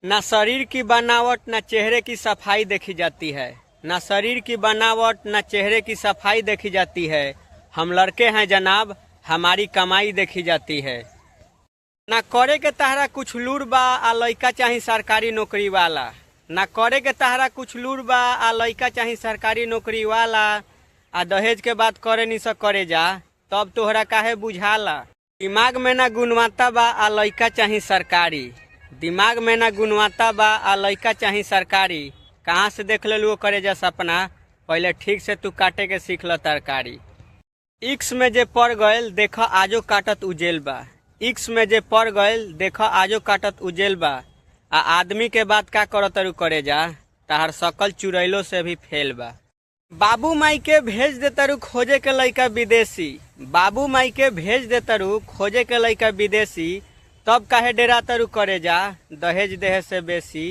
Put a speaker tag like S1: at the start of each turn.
S1: ना शरीर की बनावट ना चेहरे की सफाई देखी जाती है। ना शरीर की बनावट ना चेहरे की सफाई देखी जाती है। हम लड़के हैं जनाब, हमारी कमाई देखी जाती है। ना करे के तहरा कुछ लूर बा आ लइका चाही सरकारी नौकरी वाला। ना करे के तहरा कुछ लूर बा आ लइका चाही सरकारी नौकरी वाला। आ दहेज के बात करे नी स करे जा, तब तोहरा काहे बुझाला। दिमाग में ना गुणवत्ता बा आ लइका चाही सरकारी। दिमाग में ना गुणवत्ता बा आ लइका चाही सरकारी। कहाँ से देख ले करे जा सपना, पहले ठीक से तू काटे के सीख ल तरकारी। इक्स में जे पड़ गयल देखा आजो काटत उजेल बा। इक्स में जे पड़ गयल देखा आजो काटत उजेल बा। आ आदमी के बात का करत रू करे जा, तहार सकल चुड़ैलो से भी फेल बा। बाबू माई के भेज देतरू खोजे के लइका विदेशी। बाबू माई के भेज देतरू खोजे के लइका विदेशी। तब काहे डेरा तरु करे जा, दहेज देहे से बेसी।